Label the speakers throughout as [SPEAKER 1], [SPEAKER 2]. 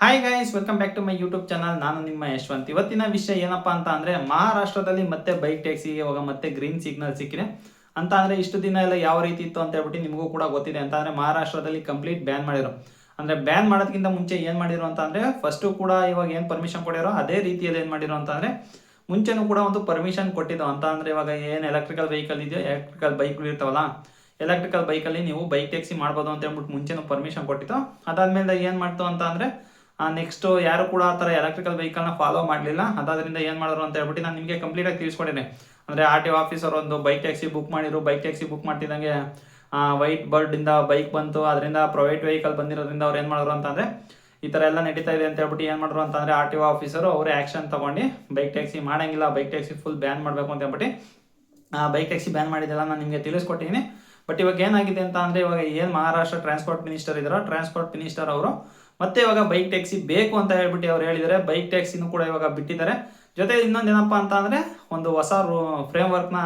[SPEAKER 1] Hi guys, welcome back to my YouTube channel. ನಾನು ನಿಮ್ಮ ಯಶವಂತ್. ಇವತ್ತಿನ ವಿಷಯ ಏನಪ್ಪಾ ಅಂತ ಅಂದ್ರೆ ಮಹಾರಾಷ್ಟ್ರದಲ್ಲಿ ಮತ್ತೆ ಬೈಕ್ ಟ್ಯಾಕ್ಸಿಗೆ ಇವಾಗ ಮತ್ತೆ ಗ್ರೀನ್ ಸಿಗ್ನಲ್ ಸಿಕ್ಕಿದೆ. ಅಂತ ಅಂದ್ರೆ ಇಷ್ಟು ದಿನ ಎಲ್ಲ ಯಾವ ರೀತಿ ಇತ್ತು ಅಂತ ಹೇಳ್ಬಿಟ್ಟು ನಿಮಗೂ ಕೂಡ ಗೊತ್ತಿದೆ. ಅಂತ ಅಂದ್ರೆ ಮಹಾರಾಷ್ಟ್ರದಲ್ಲಿ ಕಂಪ್ಲೀಟ್ ಬ್ಯಾನ್ ಮಾಡಿರೋ. ಅಂದ್ರೆ ಬ್ಯಾನ್ ಮಾಡೋದಕ್ಕಿಂತ ಮುಂಚೆ ಏನ್ ಮಾಡಿರೋ ಅಂತ ಅಂದ್ರೆ ಫಸ್ಟ್ ಕೂಡ ಇವಾಗ ಏನ್ ಪರ್ಮಿಷನ್ ಕೊಟ್ಟಿರೋ ಅದೇ ರೀತಿಯಲ್ಲಿ ಏನ್ ಮಾಡಿರೋ ಅಂತ ಅಂದ್ರೆ ಮುಂಚೆನೂ ಕೂಡ ಒಂದು ಪರ್ಮಿಷನ್ ಕೊಟ್ಟಿದ್ದು. ಅಂತ ಅಂದ್ರೆ ಇವಾಗ ಏನ್ ಎಲೆಕ್ಟ್ರಿಕಲ್ ವೆಹಿಕಲ್ ಇದೆಯೋ, ಎಲೆಕ್ಟ್ರಿಕಲ್ ಬೈಕ್ಗಳು ಇರ್ತಾವಲ್ಲ, ಎಲೆಕ್ಟ್ರಿಕಲ್ ಬೈಕಲ್ಲಿ ನೀವು ಬೈಕ್ ಟ್ಯಾಕ್ಸಿ ಮಾಡ್ಬೋದು ಅಂತ ಹೇಳ್ಬಿಟ್ಟು ಮುಂಚೆನೂ ಪರ್ಮಿಷನ್ ಕೊಟ್ಟಿತ್ತು. ಅದಾದ್ಮೇಲೆ ಏನು ಮಾಡ್ತು ಅಂತ ಅಂದರೆ ನೆಕ್ಸ್ಟ್ ಯಾರು ಕೂಡ ಆ ಥರ ಎಲೆಕ್ಟ್ರಿಕಲ್ ವೆಹಿಕಲ್ನ ಫಾಲೋ ಮಾಡಲಿಲ್ಲ. ಅದಾದ್ರಿಂದ ಏನು ಮಾಡಿದ್ರು ಅಂತ ಹೇಳ್ಬಿಟ್ಟು ನಾನು ನಿಮಗೆ ಕಂಪ್ಲೀಟಾಗಿ ತಿಳಿಸ್ಕೊಟ್ಟಿದ್ದೆ. ಅಂದರೆ ಆರ್ ಟಿ ಒ ಆಫೀಸರ್ ಒಂದು ಬೈಕ್ ಟ್ಯಾಕ್ಸಿ ಬುಕ್ ಮಾಡಿದ್ರು. ಬೈಕ್ ಟ್ಯಾಕ್ಸಿ ಬುಕ್ ಮಾಡ್ತಿದ್ದಂಗೆ ವೈಟ್ ಬರ್ಡಿಂದ ಬೈಕ್ ಬಂತು. ಅದರಿಂದ ಪ್ರೈವೇಟ್ ವೆಹಿಕಲ್ ಬಂದಿರೋದ್ರಿಂದ ಅವ್ರು ಏನು ಮಾಡಿದ್ರು ಅಂತಂದರೆ ಈ ಥರ ಎಲ್ಲ ನಡೀತಾ ಇದೆ ಅಂತ ಹೇಳ್ಬಿಟ್ಟು ಏನು ಮಾಡಿದ್ರು ಅಂತಂದರೆ ಆರ್ ಟಿ ಒ ಆಫೀಸರು ಅವರೇ ಆ್ಯಕ್ಷನ್ ತೊಗೊಂಡು ಬೈಕ್ ಟ್ಯಾಕ್ಸಿ ಮಾಡೋಂಗಿಲ್ಲ, ಬೈಕ್ ಟ್ಯಾಕ್ಸಿ ಫುಲ್ ಬ್ಯಾನ್ ಮಾಡಬೇಕು ಅಂತ ಹೇಳ್ಬಿಟ್ಟು ಬೈಕ್ ಟ್ಯಾಕ್ಸಿ ಬ್ಯಾನ್ ಮಾಡಿದ್ದೆಲ್ಲ ನಾನು ನಿಮಗೆ ತಿಳಿಸ್ಕೊಟ್ಟಿದ್ದೀನಿ. ಬಟ್ ಇವಾಗ ಏನಾಗಿದೆ ಅಂತ ಅಂದರೆ ಇವಾಗ ಏನು ಮಹಾರಾಷ್ಟ್ರ ಟ್ರಾನ್ಸ್ಪೋರ್ಟ್ ಮಿನಿಸ್ಟರ್ ಇದ್ದಾರೋ, ಟ್ರಾನ್ಸ್ಪೋರ್ಟ್ ಮಿನಿಸ್ಟರ್ ಅವರು ಮತ್ತೆ ಇವಾಗ ಬೈಕ್ ಟ್ಯಾಕ್ಸಿ ಬೇಕು ಅಂತ ಹೇಳ್ಬಿಟ್ಟು ಅವ್ರು ಹೇಳಿದ್ದಾರೆ. ಬೈಕ್ ಟ್ಯಾಕ್ಸಿನೂ ಕೂಡ ಇವಾಗ ಬಿಟ್ಟಿದ್ದಾರೆ. ಜೊತೆ ಇನ್ನೊಂದು ಏನಪ್ಪ ಅಂತ ಅಂದರೆ ಒಂದು ಹೊಸ ಫ್ರೇಮ್ ವರ್ಕ್ನ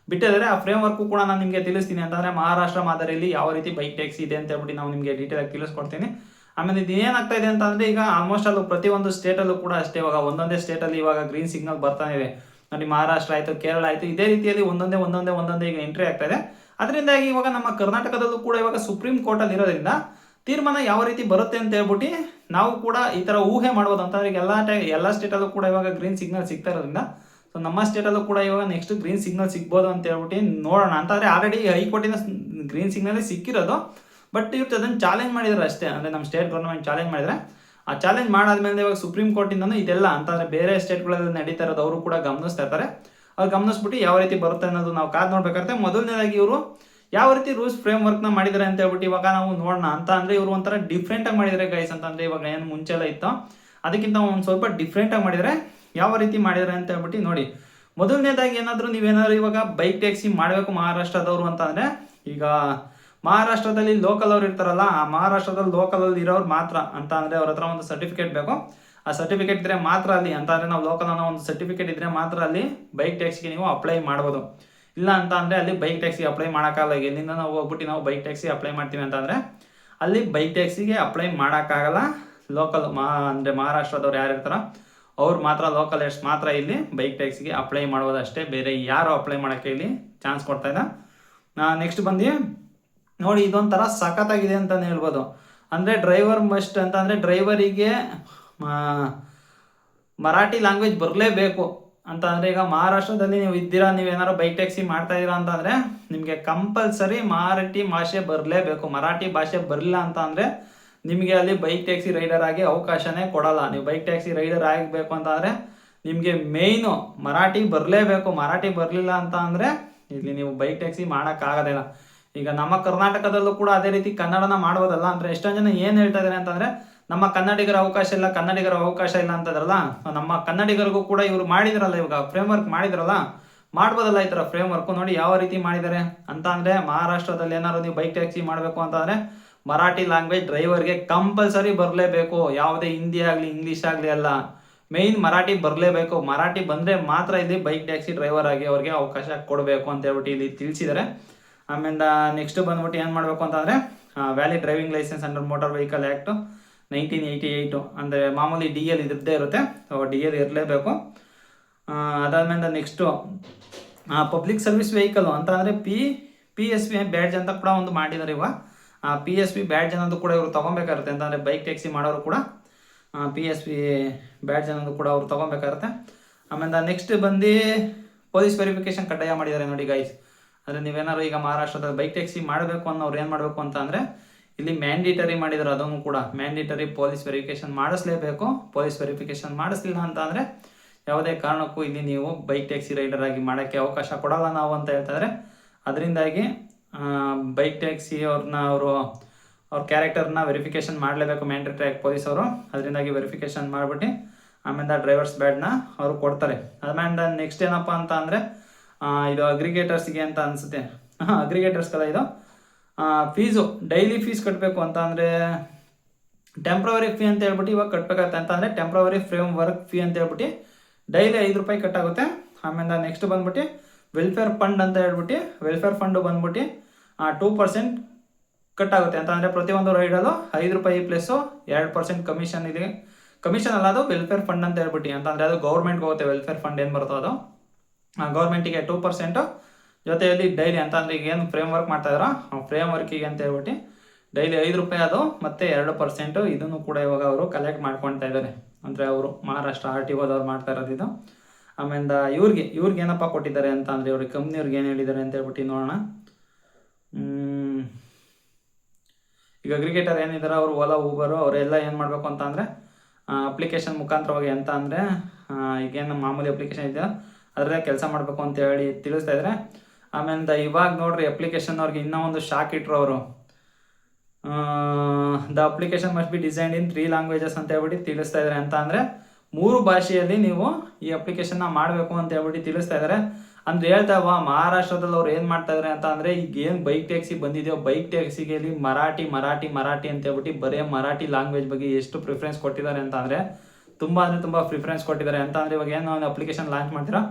[SPEAKER 1] ಬಿಟ್ಟಿದ್ದಾರೆ. ಆ ಫ್ರೇಮ್ ವರ್ಕು ಕೂಡ ನಾನು ನಿಮಗೆ ತಿಳಿಸ್ತೀನಿ. ಅಂತಂದರೆ ಮಹಾರಾಷ್ಟ್ರ ಮಾದರಿಯಲ್ಲಿ ಯಾವ ರೀತಿ ಬೈಕ್ ಟ್ಯಾಕ್ಸಿ ಇದೆ ಅಂತ ಹೇಳ್ಬಿಟ್ಟು ನಾವು ನಿಮಗೆ ಡೀಟೇಲಾಗಿ ತಿಳಿಸ್ಕೊಡ್ತೀನಿ. ಆಮೇಲೆ ಇದು ಏನಾಗ್ತಾ ಇದೆ ಅಂತಂದರೆ ಈಗ ಆಲ್ಮೋಸ್ಟ್ ಅಲ್ಲೂ ಪ್ರತಿಯೊಂದು ಸ್ಟೇಟಲ್ಲೂ ಕೂಡ ಅಷ್ಟೇ, ಇವಾಗ ಒಂದೊಂದೇ ಸ್ಟೇಟಲ್ಲಿ ಇವಾಗ ಗ್ರೀನ್ ಸಿಗ್ನಲ್ ಬರ್ತಾನೆ ಇದೆ. ನೋಡಿ, ಮಹಾರಾಷ್ಟ್ರ ಆಯಿತು, ಕೇರಳ ಆಯಿತು, ಇದೇ ರೀತಿಯಲ್ಲಿ ಒಂದೊಂದೇ ಈಗ ಎಂಟ್ರಿ ಆಗ್ತಾ ಇದೆ. ಅದರಿಂದಾಗಿ ಇವಾಗ ನಮ್ಮ ಕರ್ನಾಟಕದಲ್ಲೂ ಕೂಡ ಇವಾಗ ಸುಪ್ರೀಂ ಕೋರ್ಟಲ್ಲಿ ಇರೋದ್ರಿಂದ ತೀರ್ಮಾನ ಯಾವ ರೀತಿ ಬರುತ್ತೆ ಅಂತ ಹೇಳ್ಬಿಟ್ಟು ನಾವು ಕೂಡ ಈ ಥರ ಊಹೆ ಮಾಡ್ಬೋದು. ಅಂತ ಈಗ ಎಲ್ಲ ಸ್ಟೇಟಲ್ಲೂ ಕೂಡ ಇವಾಗ ಗ್ರೀನ್ ಸಿಗ್ನಲ್ ಸಿಗ್ತಾ ಇರೋದ್ರಿಂದ ಸೊ ನಮ್ಮ ಸ್ಟೇಟಲ್ಲೂ ಕೂಡ ಇವಾಗ ನೆಕ್ಸ್ಟ್ ಗ್ರೀನ್ ಸಿಗ್ನಲ್ ಸಿಗ್ಬೋದು ಅಂತ ಹೇಳ್ಬಿಟ್ಟು ನೋಡೋಣ. ಅಂತಂದರೆ ಆಲ್ರೆಡಿ ಹೈಕೋರ್ಟಿನ ಗ್ರೀನ್ ಸಿಗ್ನಲ್ ಸಿಕ್ಕಿರೋದು. ಬಟ್ ಇವ್ರು ಅದನ್ನು ಚಾಲೆಂಜ್ ಮಾಡಿದ್ದಾರೆ ಅಷ್ಟೇ. ಅಂದರೆ ನಮ್ಮ ಸ್ಟೇಟ್ ಗೌರ್ಮೆಂಟ್ ಚಾಲೆಂಜ್ ಮಾಡಿದರೆ ಆ ಚಾಲೆಂಜ್ ಮಾಡಾದ್ಮೇಲೆ ಇವಾಗ ಸುಪ್ರೀಂ ಕೋರ್ಟಿಂದನೂ ಇದೆಲ್ಲ ಅಂತಂದರೆ ಬೇರೆ ಸ್ಟೇಟ್ಗಳಲ್ಲಿ ನಡೀತಾ ಇರೋದು ಅವರು ಕೂಡ ಗಮನಿಸ್ತಾ ಇರ್ತಾರೆ. ಅವ್ರು ಗಮನಿಸ್ಬಿಟ್ಟು ಯಾವ ರೀತಿ ಬರುತ್ತೆ ಅನ್ನೋದು ನಾವು ಕಾದು ನೋಡ್ಬೇಕಾಗುತ್ತೆ. ಮೊದಲನೇದಾಗಿ ಇವರು ಯಾವ ರೀತಿ ರೂಲ್ಸ್ ಫ್ರೇಮ್ ವರ್ಕ್ನ ಮಾಡಿದ್ದಾರೆ ಅಂತ ಹೇಳ್ಬಿಟ್ಟು ಇವಾಗ ನಾವು ನೋಡೋಣ. ಅಂತ ಅಂದರೆ ಇವರು ಒಂಥರ ಡಿಫ್ರೆಂಟಾಗಿ ಮಾಡಿದ್ದಾರೆ ಗೈಸ್. ಅಂತಂದರೆ ಇವಾಗ ಏನು ಮುಂಚೆ ಎಲ್ಲ ಇತ್ತು ಅದಕ್ಕಿಂತ ಒಂದು ಸ್ವಲ್ಪ ಡಿಫ್ರೆಂಟಾಗಿ ಮಾಡಿದರೆ ಯಾವ ರೀತಿ ಮಾಡಿದ್ದಾರೆ ಅಂತ ಹೇಳ್ಬಿಟ್ಟು ನೋಡಿ. ಮೊದಲನೇದಾಗಿ ನೀವೇನಾದರೂ ಇವಾಗ ಬೈಕ್ ಟ್ಯಾಕ್ಸಿ ಮಾಡಬೇಕು ಮಹಾರಾಷ್ಟ್ರದವರು ಅಂತಂದರೆ, ಈಗ ಮಹಾರಾಷ್ಟ್ರದಲ್ಲಿ ಲೋಕಲ್ ಅವ್ರು ಇರ್ತಾರಲ್ಲ, ಆ ಮಹಾರಾಷ್ಟ್ರದಲ್ಲಿ ಲೋಕಲಲ್ಲಿ ಇರೋರು ಮಾತ್ರ ಅಂತ ಅಂದರೆ ಅವ್ರ ಹತ್ರ ಒಂದು ಸರ್ಟಿಫಿಕೇಟ್ ಬೇಕು. ಆ ಸರ್ಟಿಫಿಕೇಟ್ ಇದ್ದರೆ ಮಾತ್ರ ಅಲ್ಲಿ, ಅಂತ ಅಂದರೆ ನಾವು ಲೋಕಲ್ ಅನ್ನೋ ಒಂದು ಸರ್ಟಿಫಿಕೇಟ್ ಇದ್ದರೆ ಮಾತ್ರ ಅಲ್ಲಿ ಬೈಕ್ ಟ್ಯಾಕ್ಸಿಗೆ ನೀವು ಅಪ್ಲೈ ಮಾಡ್ಬೋದು. ಇಲ್ಲ ಅಂತ ಅಂದರೆ ಅಲ್ಲಿ ಬೈಕ್ ಟ್ಯಾಕ್ಸಿ ಅಪ್ಲೈ ಮಾಡೋಕ್ಕಾಗಲ್ಲ. ಎಲ್ಲಿಂದ ನಾವು ಹೋಗ್ಬಿಟ್ಟು ನಾವು ಬೈಕ್ ಟ್ಯಾಕ್ಸಿ ಅಪ್ಲೈ ಮಾಡ್ತೀವಿ ಅಂತಂದರೆ ಅಲ್ಲಿ ಬೈಕ್ ಟ್ಯಾಕ್ಸಿಗೆ ಅಪ್ಲೈ ಮಾಡೋಕ್ಕಾಗಲ್ಲ. ಲೋಕಲ್ ಅಂದರೆ ಮಹಾರಾಷ್ಟ್ರದವ್ರು ಯಾರು ಇರ್ತಾರೋ ಅವ್ರು ಮಾತ್ರ, ಲೋಕಲ್ ಎಷ್ಟು ಮಾತ್ರ ಇಲ್ಲಿ ಬೈಕ್ ಟ್ಯಾಕ್ಸಿಗೆ ಅಪ್ಲೈ ಮಾಡ್ಬೋದು ಅಷ್ಟೇ. ಬೇರೆ ಯಾರು ಅಪ್ಲೈ ಮಾಡೋಕ್ಕೆ ಇಲ್ಲಿ ಚಾನ್ಸ್ ಕೊಡ್ತಾ ಇಲ್ಲ. ನೆಕ್ಸ್ಟ್ ಬಂದು ನೋಡಿ, ಇದೊಂಥರ ಸಖತ್ತಾಗಿದೆ ಅಂತಲೇ ಹೇಳ್ಬೋದು. ಅಂದರೆ ಡ್ರೈವರ್ ಮಸ್ಟ್ ಅಂತ ಅಂದರೆ ಡ್ರೈವರಿಗೆ ಮರಾಠಿ ಲ್ಯಾಂಗ್ವೇಜ್ ಬರಲೇಬೇಕು ಅಂತ ಅಂದರೆ, ಈಗ ಮಹಾರಾಷ್ಟ್ರದಲ್ಲಿ ನೀವು ಇದ್ದೀರಾ, ನೀವೇನಾದ್ರು ಬೈಕ್ ಟ್ಯಾಕ್ಸಿ ಮಾಡ್ತಾ ಇದ್ದೀರಾ ಅಂತಂದರೆ ನಿಮಗೆ ಕಂಪಲ್ಸರಿ ಮರಾಠಿ ಭಾಷೆ ಬರಲೇಬೇಕು. ಮರಾಠಿ ಭಾಷೆ ಬರಲಿಲ್ಲ ಅಂತ ಅಂದರೆ ನಿಮಗೆ ಅಲ್ಲಿ ಬೈಕ್ ಟ್ಯಾಕ್ಸಿ ರೈಡರ್ ಆಗಿ ಅವಕಾಶನೇ ಕೊಡಲ್ಲ. ನೀವು ಬೈಕ್ ಟ್ಯಾಕ್ಸಿ ರೈಡರ್ ಆಗಬೇಕು ಅಂತ ಅಂದರೆ ನಿಮಗೆ ಮೇಯ್ನು ಮರಾಠಿ ಬರಲೇಬೇಕು. ಮರಾಠಿ ಬರಲಿಲ್ಲ ಅಂತ ಅಂದರೆ ಇಲ್ಲಿ ನೀವು ಬೈಕ್ ಟ್ಯಾಕ್ಸಿ ಮಾಡೋಕ್ಕಾಗೋದಿಲ್ಲ. ಈಗ ನಮ್ಮ ಕರ್ನಾಟಕದಲ್ಲೂ ಕೂಡ ಅದೇ ರೀತಿ ಕನ್ನಡನ ಮಾಡ್ಬೋದಲ್ಲ. ಅಂದರೆ ಎಷ್ಟೊಂದು ಜನ ಏನು ಹೇಳ್ತಾ ಇದ್ದಾರೆ ಅಂತಂದರೆ ನಮ್ಮ ಕನ್ನಡಿಗರ ಅವಕಾಶ ಇಲ್ಲ ಅಂತದ್ರಲ್ಲ. ನಮ್ಮ ಕನ್ನಡಿಗರಿಗೂ ಕೂಡ ಇವರು ಮಾಡಿದ್ರಲ್ಲ, ಇವಾಗ ಫ್ರೇಮ್ ವರ್ಕ್ ಮಾಡಿದ್ರಲ್ಲ, ಮಾಡ್ಬೋದಲ್ಲ ಈ ಥರ ಫ್ರೇಮ್ ವರ್ಕು. ನೋಡಿ ಯಾವ ರೀತಿ ಮಾಡಿದ್ದಾರೆ ಅಂತ ಅಂದರೆ, ಮಹಾರಾಷ್ಟ್ರದಲ್ಲಿ ಏನಾದ್ರು ನೀವು ಬೈಕ್ ಟ್ಯಾಕ್ಸಿ ಮಾಡಬೇಕು ಅಂತಂದರೆ ಮರಾಠಿ ಲ್ಯಾಂಗ್ವೇಜ್ ಡ್ರೈವರ್ಗೆ ಕಂಪಲ್ಸರಿ ಬರಲೇಬೇಕು. ಯಾವುದೇ ಹಿಂದಿ ಆಗಲಿ ಇಂಗ್ಲೀಷ್ ಆಗಲಿ ಅಲ್ಲ, ಮೇಯ್ನ್ ಮರಾಠಿ ಬರಲೇಬೇಕು. ಮರಾಠಿ ಬಂದರೆ ಮಾತ್ರ ಇಲ್ಲಿ ಬೈಕ್ ಟ್ಯಾಕ್ಸಿ ಡ್ರೈವರ್ ಆಗಿ ಅವ್ರಿಗೆ ಅವಕಾಶ ಕೊಡಬೇಕು ಅಂತ ಹೇಳ್ಬಿಟ್ಟು ಇಲ್ಲಿ ತಿಳಿಸಿದ್ದಾರೆ. ಆಮೇಲೆ ನೆಕ್ಸ್ಟ್ ಬಂದ್ಬಿಟ್ಟು ಏನು ಮಾಡಬೇಕು ಅಂತಂದರೆ valid driving licence under motor vehicle act 1988 ಅಂದರೆ ಮಾಮೂಲಿ ಡಿ ಎಲ್ ಇದ್ರದ್ದೇ ಇರುತ್ತೆ. ಡಿ ಎಲ್ ಇರಲೇಬೇಕು. ಅದಾದಮೇಲೆ ನೆಕ್ಸ್ಟು ಪಬ್ಲಿಕ್ ಸರ್ವಿಸ್ ವೆಹಿಕಲ್ ಅಂತ ಅಂದರೆ PSV ಬ್ಯಾಡ್ಜ್ ಅಂತ ಕೂಡ ಒಂದು ಮಾಡಿದ್ದಾರೆ. ಇವಾಗ PSV ಬ್ಯಾಡ್ಜ್ ಅನ್ನೋದು ಕೂಡ ಇವರು ತೊಗೊಬೇಕಾಗುತ್ತೆ. ಅಂತಂದರೆ ಬೈಕ್ ಟ್ಯಾಕ್ಸಿ ಮಾಡೋರು ಕೂಡ PSV ಬ್ಯಾಡ್ಜ್ ಅನ್ನೋದು ಕೂಡ ಅವ್ರು ತೊಗೊಬೇಕಾಗುತ್ತೆ. ಆಮೇಲೆ ನೆಕ್ಸ್ಟ್ ಬಂದು ಪೊಲೀಸ್ ವೆರಿಫಿಕೇಷನ್ ಕಡ್ಡಾಯ ಮಾಡಿದ್ದಾರೆ ನೋಡಿ ಗೈಸ್. ಅಂದರೆ ನೀವೇನಾದ್ರು ಈಗ ಮಹಾರಾಷ್ಟ್ರದಲ್ಲಿ ಬೈಕ್ ಟ್ಯಾಕ್ಸಿ ಮಾಡಬೇಕು ಅನ್ನೋರು ಏನು ಮಾಡಬೇಕು ಅಂತ ಅಂದರೆ ಇಲ್ಲಿ ಮ್ಯಾಂಡೇಟರಿ ಮಾಡಿದ್ರು. ಅದನ್ನು ಕೂಡ ಮ್ಯಾಂಡೇಟರಿ ಪೊಲೀಸ್ ವೆರಿಫಿಕೇಷನ್ ಮಾಡಿಸ್ಲೇಬೇಕು. ಪೊಲೀಸ್ ವೆರಿಫಿಕೇಷನ್ ಮಾಡಿಸ್ಲಿಲ್ಲ ಅಂತ ಅಂದರೆ ಯಾವುದೇ ಕಾರಣಕ್ಕೂ ಇಲ್ಲಿ ನೀವು ಬೈಕ್ ಟ್ಯಾಕ್ಸಿ ರೈಡರ್ ಆಗಿ ಮಾಡೋಕ್ಕೆ ಅವಕಾಶ ಕೊಡಲ್ಲ ನಾವು ಅಂತ ಹೇಳ್ತಾರೆ. ಅದರಿಂದಾಗಿ ಬೈಕ್ ಟ್ಯಾಕ್ಸಿ ಅವ್ರ ಕ್ಯಾರೆಕ್ಟರ್ನ ವೆರಿಫಿಕೇಷನ್ ಮಾಡಲೇಬೇಕು ಮ್ಯಾಂಡೇಟರಿ ಆಗಿ ಪೊಲೀಸವರು. ಅದರಿಂದಾಗಿ ವೆರಿಫಿಕೇಷನ್ ಮಾಡಿಬಿಟ್ಟು ಆಮೇಲೆ ಡ್ರೈವರ್ಸ್ ಬ್ಯಾಡ್ನ ಅವರು ಕೊಡ್ತಾರೆ. ಆಮೇಲೆ ನೆಕ್ಸ್ಟ್ ಏನಪ್ಪ ಅಂತ ಅಂದರೆ ಇದು ಅಗ್ರಿಗೇಟರ್ಸ್ಗೆ ಅಂತ ಅನಿಸುತ್ತೆ. ಅಗ್ರಿಗೇಟರ್ಸ್ಗೆಲ್ಲ ಇದು ಫೀಸು ಡೈಲಿ ಫೀಸ್ ಕಟ್ಟಬೇಕು. ಅಂತ ಅಂದರೆ ಟೆಂಪ್ರವರಿ ಫೀ ಅಂತ ಹೇಳ್ಬಿಟ್ಟು ಇವಾಗ ಕಟ್ಟಬೇಕಾಗತ್ತೆ. ಅಂತ ಅಂದರೆ ಟೆಂಪ್ರವರಿ ಫ್ರೇಮ್ ವರ್ಕ್ ಫೀ ಅಂತ ಹೇಳ್ಬಿಟ್ಟು ಡೈಲಿ 5 ರೂಪಾಯಿ ಕಟ್ಟಾಗುತ್ತೆ. ಆಮೇಲೆ ನೆಕ್ಸ್ಟ್ ಬಂದ್ಬಿಟ್ಟು ವೆಲ್ಫೇರ್ ಫಂಡ್ ಅಂತ ಹೇಳ್ಬಿಟ್ಟು ವೆಲ್ಫೇರ್ ಫಂಡು ಬಂದ್ಬಿಟ್ಟು 2% ಕಟ್ ಆಗುತ್ತೆ ಅಂತ ಅಂದರೆ ಪ್ರತಿಯೊಂದು ರೈಡಲ್ಲೂ 5 ರೂಪಾಯಿ ಪ್ಲಸ್ಸು 2% ಕಮಿಷನ್ ಇದೆ. ಕಮಿಷನ್ ಅಲ್ಲ, ಅದು ವೆಲ್ಫೇರ್ ಫಂಡ್ ಅಂತ ಹೇಳ್ಬಿಟ್ಟು, ಅಂತಂದರೆ ಅದು ಗೌರ್ಮೆಂಟ್ಗೆ ಹೋಗುತ್ತೆ. ವೆಲ್ಫೇರ್ ಫಂಡ್ ಏನು ಬರುತ್ತೋ ಅದು ಗೌರ್ಮೆಂಟಿಗೆ 2% ಜೊತೆಯಲ್ಲಿ ಡೈಲಿ ಅಂತ ಅಂದರೆ ಈಗ ಏನು ಫ್ರೇಮ್ ವರ್ಕ್ ಮಾಡ್ತಾ ಇದ್ದಾರೋ ಆ ಫ್ರೇಮ್ ವರ್ಕಿಗೆ ಅಂತ ಹೇಳ್ಬಿಟ್ಟು ಡೈಲಿ 5 ರೂಪಾಯಿ ಅದು ಮತ್ತು 2% ಇದನ್ನು ಕೂಡ ಇವಾಗ ಅವರು ಕಲೆಕ್ಟ್ ಮಾಡ್ಕೊಳ್ತಾ ಇದ್ದಾರೆ. ಅಂದರೆ ಅವರು ಮಹಾರಾಷ್ಟ್ರ RTO ಅವ್ರು ಮಾಡ್ತಾ ಇರೋದು ಇದು. ಆಮೇಲೆ ಇವ್ರಿಗೆ ಏನಪ್ಪ ಕೊಟ್ಟಿದ್ದಾರೆ ಅಂತ ಅಂದರೆ ಇವ್ರಿಗೆ ಕಂಪ್ನಿಯವ್ರಿಗೆ ಏನು ಹೇಳಿದ್ದಾರೆ ಅಂತ ಹೇಳ್ಬಿಟ್ಟು ನೋಡೋಣ. ಈಗ ಅಗ್ರಿಗೇಟರ್ ಏನಿದ್ದಾರೆ ಅವರು ಓಲಾ ಊಬರು ಅವರೆಲ್ಲ ಏನು ಮಾಡಬೇಕು ಅಂತ ಅಂದರೆ ಅಪ್ಲಿಕೇಶನ್ ಮುಖಾಂತರವಾಗಿ ಅಂತ ಅಂದರೆ ಈಗೇನು ಮಾಮೂಲಿ ಅಪ್ಲಿಕೇಶನ್ ಇದೆಯೋ ಅದರಲ್ಲೇ ಕೆಲಸ ಮಾಡಬೇಕು ಅಂತ ಹೇಳಿ ತಿಳಿಸ್ತಾ ಇದ್ದಾರೆ. ಆಮೇಲೆ ಇವಾಗ ನೋಡ್ರಿ ಅಪ್ಲಿಕೇಶನ್ ಅವ್ರಿಗೆ ಇನ್ನೂ ಒಂದು ಶಾಕ್ ಇಟ್ಟರು ಅವರು. The application must be designed in 3 languages ಅಂತ ಹೇಳ್ಬಿಟ್ಟು ತಿಳಿಸ್ತಾ ಇದ್ದಾರೆ. ಅಂತ ಅಂದರೆ 3 ಭಾಷೆಯಲ್ಲಿ ನೀವು ಈ ಅಪ್ಲಿಕೇಶನ್ನ ಮಾಡಬೇಕು ಅಂತ ಹೇಳ್ಬಿಟ್ಟು ತಿಳಿಸ್ತಾ ಇದ್ದಾರೆ. ಅಂದ್ರೆ ಹೇಳ್ತಾವ ಮಹಾರಾಷ್ಟ್ರದಲ್ಲಿ ಅವ್ರು ಏನು ಮಾಡ್ತಾ ಇದ್ದಾರೆ ಅಂತ ಅಂದರೆ ಈಗ ಏನು ಬೈಕ್ ಟ್ಯಾಕ್ಸಿ ಬಂದಿದೆಯೋ ಬೈಕ್ ಟ್ಯಾಕ್ಸಿಗೆ ಮರಾಠಿ ಅಂತ ಹೇಳ್ಬಿಟ್ಟು ಬರೀ ಮರಾಠಿ ಲ್ಯಾಂಗ್ವೇಜ್ ಬಗ್ಗೆ ಎಷ್ಟು ಪ್ರಿಫರೆನ್ಸ್ ಕೊಟ್ಟಿದ್ದಾರೆ ಅಂತ ಅಂದರೆ ತುಂಬ ಪ್ರಿಫರೆನ್ಸ್ ಕೊಟ್ಟಿದ್ದಾರೆ. ಅಂತ ಅಂದರೆ ಇವಾಗ ಏನು ಒಂದು ಅಪ್ಲಿಕೇಶನ್ ಲಾಂಚ್ ಮಾಡ್ತೀರಾ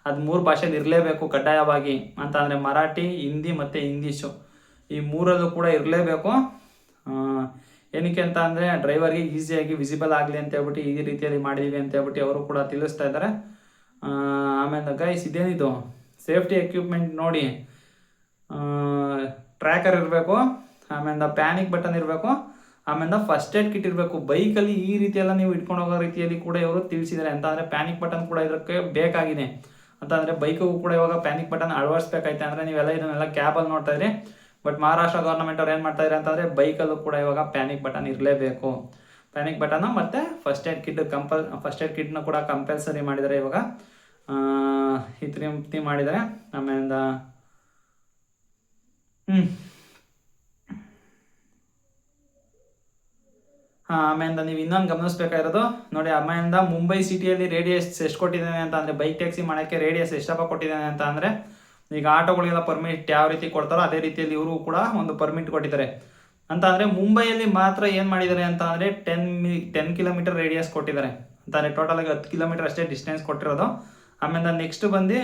[SPEAKER 1] ಅದು 3 ಭಾಷೆಯಲ್ಲಿ ಇರಲೇಬೇಕು ಕಡ್ಡಾಯವಾಗಿ. ಅಂತ ಅಂದರೆ ಮರಾಠಿ, ಹಿಂದಿ ಮತ್ತು ಇಂಗ್ಲೀಷು ಈ 3ರಲ್ಲೂ ಕೂಡ ಇರಲೇಬೇಕು. ಏನಕ್ಕೆ ಅಂತ ಅಂದರೆ ಡ್ರೈವರ್ಗೆ ಈಸಿಯಾಗಿ ವಿಸಿಬಲ್ ಆಗಲಿ ಅಂತ ಹೇಳ್ಬಿಟ್ಟು ಈ ರೀತಿಯಲ್ಲಿ ಮಾಡಿದ್ದೀವಿ ಅಂತ ಹೇಳ್ಬಿಟ್ಟು ಅವರು ಕೂಡ ತಿಳಿಸ್ತಾ ಇದ್ದಾರೆ. ಆಮೇಲೆ ಗೈಸ್ ಇದೇನಿದು ಸೇಫ್ಟಿ ಎಕ್ವಿಪ್ಮೆಂಟ್ ನೋಡಿ, ಟ್ರ್ಯಾಕರ್ ಇರಬೇಕು, ಆಮೇಲೆ ಪ್ಯಾನಿಕ್ ಬಟನ್ ಇರಬೇಕು, ಆಮೇಲೆ ಫಸ್ಟ್ ಏಡ್ ಕಿಟ್ ಇರಬೇಕು. ಬೈಕಲ್ಲಿ ಈ ರೀತಿಯೆಲ್ಲ ನೀವು ಇಟ್ಕೊಂಡು ಹೋಗೋ ರೀತಿಯಲ್ಲಿ ಕೂಡ ಇವರು ತಿಳಿಸಿದ್ದಾರೆ. ಅಂತ ಅಂದರೆ ಪ್ಯಾನಿಕ್ ಬಟನ್ ಕೂಡ ಇದಕ್ಕೆ ಬೇಕಾಗಿದೆ. ಅಂತ ಅಂದರೆ ಬೈಕಿಗೂ ಕೂಡ ಇವಾಗ ಪ್ಯಾನಿಕ್ ಬಟನ್ ಅಳವಡಿಸ್ಬೇಕಾಯ್ತು. ಅಂದರೆ ನೀವೆಲ್ಲ ಇದನ್ನೆಲ್ಲ ಕ್ಯಾಬಲ್ಲಿ ನೋಡ್ತಾ ಇದ್ರಿ, ಬಟ್ ಮಹಾರಾಷ್ಟ್ರ ಗೌರ್ಮೆಂಟ್ ಅವ್ರು ಏನು ಮಾಡ್ತಾ ಇದ್ದಾರೆ ಅಂತಂದರೆ ಬೈಕಲ್ಲೂ ಕೂಡ ಇವಾಗ ಪ್ಯಾನಿಕ್ ಬಟನ್ ಇರಲೇಬೇಕು. ಪ್ಯಾನಿಕ್ ಬಟನ್ನು ಮತ್ತು ಫಸ್ಟ್ ಏಡ್ ಕಿಟ್ನ ಕೂಡ ಕಂಪಲ್ಸರಿ ಮಾಡಿದ್ದಾರೆ ಇವಾಗ. ಈ ರೀತಿ ಮಾಡಿದ್ದಾರೆ. ಆಮೇಲೆ ಆಮೇಲೆ ನೀವು ಇನ್ನೊಂದು ಗಮನಿಸ್ಬೇಕಾಗಿರೋದು ನೋಡಿ, ಆಮೇಲೆ ಮುಂಬೈ ಸಿಟಿಯಲ್ಲಿ ರೇಡಿಯಸ್ ಎಷ್ಟು ಕೊಟ್ಟಿದ್ದಾನೆ ಅಂತ ಅಂದರೆ ಬೈಕ್ ಟ್ಯಾಕ್ಸಿ ಮಾಡೋಕ್ಕೆ ರೇಡಿಯಸ್ ಎಷ್ಟಪ್ಪ ಕೊಟ್ಟಿದ್ದಾನೆ ಅಂತ ಅಂದರೆ ಈಗ ಆಟೋಗಳಿಗೆಲ್ಲ ಪರ್ಮಿಟ್ ಯಾವ ರೀತಿ ಕೊಡ್ತಾರೋ ಅದೇ ರೀತಿಯಲ್ಲಿ ಇವರು ಕೂಡ ಒಂದು ಪರ್ಮಿಟ್ ಕೊಟ್ಟಿದ್ದಾರೆ. ಅಂತ ಅಂದರೆ ಮುಂಬೈಯಲ್ಲಿ ಮಾತ್ರ ಏನು ಮಾಡಿದ್ದಾರೆ ಅಂತ ಅಂದರೆ 10 ಕಿಲೋಮೀಟರ್ ರೇಡಿಯಸ್ ಕೊಟ್ಟಿದ್ದಾರೆ. ಅಂತ ಅಂದರೆ ಟೋಟಲಾಗಿ 10 ಕಿಲೋಮೀಟರ್ ಅಷ್ಟೇ ಡಿಸ್ಟೆನ್ಸ್ ಕೊಟ್ಟಿರೋದು. ಆಮೇಲೆ ನೆಕ್ಸ್ಟ್ ಬಂದು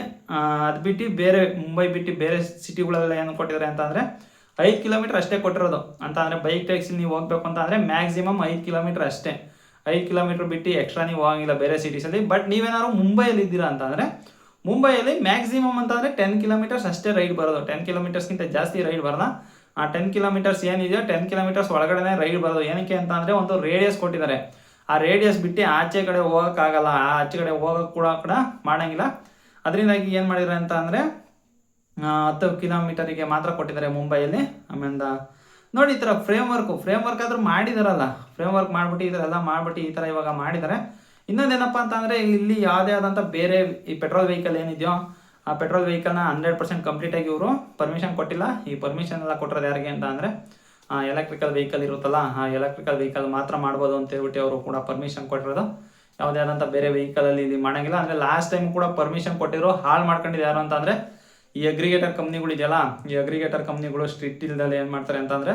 [SPEAKER 1] ಅದು ಬಿಟ್ಟು ಬೇರೆ ಮುಂಬೈ ಬಿಟ್ಟು ಬೇರೆ ಸಿಟಿಗಳೆಲ್ಲ ಏನು ಕೊಟ್ಟಿದ್ದಾರೆ ಅಂತ ಅಂದರೆ 5 ಕಿಲೋಮೀಟರ್ ಅಷ್ಟೇ ಕೊಟ್ಟಿರೋದು. ಅಂತ ಅಂದರೆ ಬೈಕ್ ಟ್ಯಾಕ್ಸಿ ನೀವು ಹೋಗ್ಬೇಕು ಅಂತ ಅಂದರೆ ಮ್ಯಾಕ್ಸಿಮಮ್ 5 ಕಿಲೋಮೀಟರ್ ಅಷ್ಟೇ. 5 ಕಿಲೋಮೀಟರ್ ಬಿಟ್ಟು ಎಕ್ಸ್ಟ್ರಾ ನೀವು ಹೋಗಂಗಿಲ್ಲ ಬೇರೆ ಸಿಟೀಸಲ್ಲಿ. ಬಟ್ ನೀವೇನಾದ್ರು ಮುಂಬೈಯಲ್ಲಿ ಇದ್ದೀರಾ ಅಂತ ಅಂದರೆ ಮುಂಬೈಯಲ್ಲಿ ಮ್ಯಾಕ್ಸಿಮಮ್ ಅಂತ ಅಂದರೆ 10 ಕಿಲೋಮೀಟರ್ಸ್ ಅಷ್ಟೇ ರೈಡ್ ಬರೋದು. 10 ಕಿಲೋಮೀಟರ್ಸ್ಗಿಂತ ಜಾಸ್ತಿ ರೈಡ್ ಬರಲ್ಲ. ಆ 10 ಕಿಲೋಮೀಟರ್ಸ್ ಏನಿದೆಯೋ 10 ಕಿಲೋಮೀಟರ್ಸ್ ಒಳಗಡೆ ರೈಡ್ ಬರೋದು. ಏನಕ್ಕೆ ಅಂತ ಅಂದರೆ ಒಂದು ರೇಡಿಯಸ್ ಕೊಟ್ಟಿದ್ದಾರೆ. ಆ ರೇಡಿಯಸ್ ಬಿಟ್ಟು ಆಚೆ ಕಡೆ ಹೋಗೋಕ್ಕಾಗಲ್ಲ, ಆಚೆ ಕಡೆ ಹೋಗೋಕೆ ಕೂಡ ಮಾಡೋಂಗಿಲ್ಲ. ಅದರಿಂದಾಗಿ ಏನು ಮಾಡಿದ್ದಾರೆ ಅಂತ ಅಂದರೆ 10 ಕಿಲೋಮೀಟರಿಗೆ ಮಾತ್ರ ಕೊಟ್ಟಿದ್ದಾರೆ ಮುಂಬೈಯಲ್ಲಿ. ಆಮೇಲೆ ನೋಡಿ ಈ ಥರ ಫ್ರೇಮ್ ವರ್ಕ್ ಆದರೂ ಮಾಡಿದಾರಲ್ಲ, ಫ್ರೇಮ್ ವರ್ಕ್ ಮಾಡಿಬಿಟ್ಟು ಈ ಥರ ಎಲ್ಲ ಮಾಡಿಬಿಟ್ಟು ಈ ಥರ ಇವಾಗ ಮಾಡಿದ್ದಾರೆ. ಇನ್ನೊಂದೇನಪ್ಪ ಅಂತ ಅಂದರೆ ಇಲ್ಲಿ ಯಾವುದೇ ಆದಂಥ ಬೇರೆ ಈ ಪೆಟ್ರೋಲ್ ವೆಹಿಕಲ್ ಏನಿದೆಯೋ ಆ ಪೆಟ್ರೋಲ್ ವೆಹಿಕಲ್ನ 100% ಕಂಪ್ಲೀಟಾಗಿ ಇವರು ಪರ್ಮಿಷನ್ ಕೊಟ್ಟಿಲ್ಲ. ಈ ಪರ್ಮಿಷನ್ ಎಲ್ಲ ಕೊಟ್ಟಿರೋದು ಯಾರಿಗೆ ಅಂತ ಅಂದರೆ ಎಲೆಕ್ಟ್ರಿಕಲ್ ವೆಹಿಕಲ್ ಇರುತ್ತಲ್ಲ, ಆ ಎಲೆಕ್ಟ್ರಿಕಲ್ ವೆಹಿಕಲ್ ಮಾತ್ರ ಮಾಡ್ಬೋದು ಅಂತ ಹೇಳ್ಬಿಟ್ಟು ಅವರು ಕೂಡ ಪರ್ಮಿಷನ್ ಕೊಟ್ಟಿರೋದು. ಯಾವುದೇ ಆದಂಥ ಬೇರೆ ವೆಹಿಕಲಲ್ಲಿ ಇದು ಮಾಡೋಂಗಿಲ್ಲ. ಅಂದರೆ ಲಾಸ್ಟ್ ಟೈಮ್ ಕೂಡ ಪರ್ಮಿಷನ್ ಕೊಟ್ಟಿರೋ ಹಾಳು ಮಾಡ್ಕೊಂಡಿದ್ದು ಯಾರು ಅಂತ ಅಂದರೆ ಈ ಅಗ್ರಿಗೇಟರ್ ಕಂಪ್ನಿಗಳಿದೆಯಲ್ಲ, ಈ ಅಗ್ರಿಗೇಟರ್ ಕಂಪ್ನಿಗಳು ಸ್ಟ್ರಿಕ್ಟ್ ಇಲ್ದಲ್ಲಿ ಏನು ಮಾಡ್ತಾರೆ ಅಂತಂದರೆ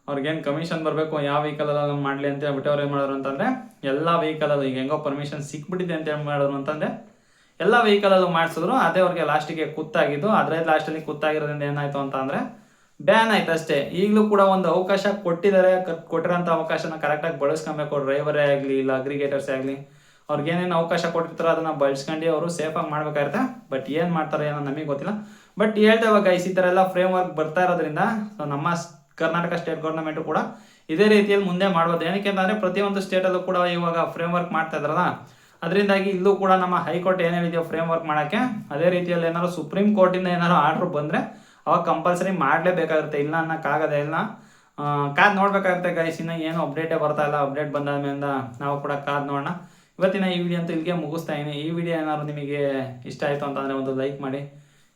[SPEAKER 1] ಅವ್ರಿಗೇನು ಕಮಿಷನ್ ಬರಬೇಕು ಯಾವ ವೆಹಿಕಲೆಲ್ಲ ಮಾಡಲಿ ಅಂತ ಹೇಳ್ಬಿಟ್ಟು ಅವ್ರು ಏನು ಮಾಡೋರು ಅಂತಂದರೆ ಎಲ್ಲ ವೆಹಿಕಲಲ್ಲೂ ಈಗ ಹೆಂಗೋ ಪರ್ಮಿಷನ್ ಸಿಕ್ಬಿಟ್ಟಿದೆ ಅಂತ ಹೇಳಿ ಮಾಡೋರು ಅಂತಂದರೆ ಎಲ್ಲ ವೆಹಿಕಲಲ್ಲೂ ಮಾಡಿಸಿದ್ರು. ಅದೇ ಅವ್ರಿಗೆ ಲಾಸ್ಟಿಗೆ ಕುತ್ತಾಗಿದ್ದು. ಅದರ ಲಾಸ್ಟಲ್ಲಿ ಕುತ್ತಾಗಿರೋದ್ರಿಂದ ಏನಾಯಿತು ಅಂತ ಅಂದರೆ ಬ್ಯಾನ್ ಆಯ್ತು ಅಷ್ಟೇ. ಈಗಲೂ ಕೂಡ ಒಂದು ಅವಕಾಶ ಕೊಟ್ಟಿದ್ದಾರೆ. ಕೊಟ್ಟಿರೋಂಥ ಅವಕಾಶನ ಕರೆಕ್ಟಾಗಿ ಬಳಸ್ಕೊಬೇಕು. ಡ್ರೈವರೇ ಆಗಲಿ ಇಲ್ಲ ಅಗ್ರಿಗೇಟರ್ಸೇ ಆಗಲಿ ಅವ್ರಿಗೇನೇನು ಅವಕಾಶ ಕೊಟ್ಟಿರ್ತಾರೋ ಅದನ್ನು ಬಳಸ್ಕೊಂಡು ಅವರು ಸೇಫಾಗಿ ಮಾಡ್ಬೇಕಾಗಿರುತ್ತೆ. ಬಟ್ ಏನು ಮಾಡ್ತಾರೆ ಏನೋ ನಮಗೆ ಗೊತ್ತಿಲ್ಲ. ಬಟ್ ಹೇಳ್ತೇವೆ ಗೈಸ್, ಈ ಥರ ಎಲ್ಲ ಫ್ರೇಮ್ ವರ್ಕ್ ಬರ್ತಾ ಇರೋದ್ರಿಂದ ನಮ್ಮ ಕರ್ನಾಟಕ ಸ್ಟೇಟ್ ಗೌರ್ಮೆಂಟು ಕೂಡ ಇದೇ ರೀತಿಯಲ್ಲಿ ಮುಂದೆ ಮಾಡ್ಬೋದು. ಏನಕ್ಕೆ ಅಂತಂದರೆ ಪ್ರತಿಯೊಂದು ಸ್ಟೇಟಲ್ಲೂ ಕೂಡ ಇವಾಗ ಫ್ರೇಮ್ ವರ್ಕ್ ಮಾಡ್ತಾ ಇದ್ದಾರಲ್ಲ, ಅದರಿಂದಾಗಿ ಇಲ್ಲೂ ಕೂಡ ನಮ್ಮ ಹೈಕೋರ್ಟ್ ಏನು ಹೇಳಿದೆಯೋ ಫ್ರೇಮ್ ವರ್ಕ್ ಮಾಡೋಕ್ಕೆ ಅದೇ ರೀತಿಯಲ್ಲಿ ಏನಾದ್ರು ಸುಪ್ರೀಂ ಕೋರ್ಟಿಂದ ಏನಾದ್ರು ಆರ್ಡ್ರ್ ಬಂದರೆ ಅವಾಗ ಕಂಪಲ್ಸರಿ ಮಾಡಲೇಬೇಕಾಗುತ್ತೆ. ಇಲ್ಲ ಅನ್ನೋಕ್ಕಾಗದೇ ಇಲ್ಲ. ಕಾದು ನೋಡ್ಬೇಕಾಗುತ್ತೆ ಗೈಸ್. ಇನ್ನು ಏನು ಅಪ್ಡೇಟೇ ಬರ್ತಾ ಇಲ್ಲ. ಅಪ್ಡೇಟ್ ಬಂದಾದ್ಮೇಲೆ ನಾವು ಕೂಡ ಕಾದು ನೋಡೋಣ. ಇವತ್ತಿನ ಈ ವಿಡಿಯೋ ಅಂತೂ ಇಲ್ಲಿಗೆ ಮುಗಿಸ್ತಾ ಇದ್ದೀನಿ. ಈ ವಿಡಿಯೋ ಏನಾದ್ರು ನಿಮಗೆ ಇಷ್ಟ ಆಯಿತು ಅಂತಂದರೆ ಒಂದು ಲೈಕ್ ಮಾಡಿ.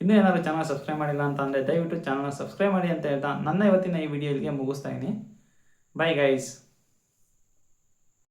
[SPEAKER 1] ಇನ್ನೂ ಏನಾದ್ರು ಚಾನಲ್ ಸಬ್ಸ್ಕ್ರೈಬ್ ಮಾಡಿಲ್ಲ ಅಂತಂದರೆ ದಯವಿಟ್ಟು ಚಾನಲ್ನ ಸಬ್ಸ್ಕ್ರೈಬ್ ಮಾಡಿ ಅಂತ ಹೇಳ್ತಾ ನನ್ನ ಇವತ್ತಿನ ಈ ವಿಡಿಯೋ ಇಲ್ಲಿಗೆ ಮುಗಿಸ್ತಾ ಇದ್ದೀನಿ. Bye guys.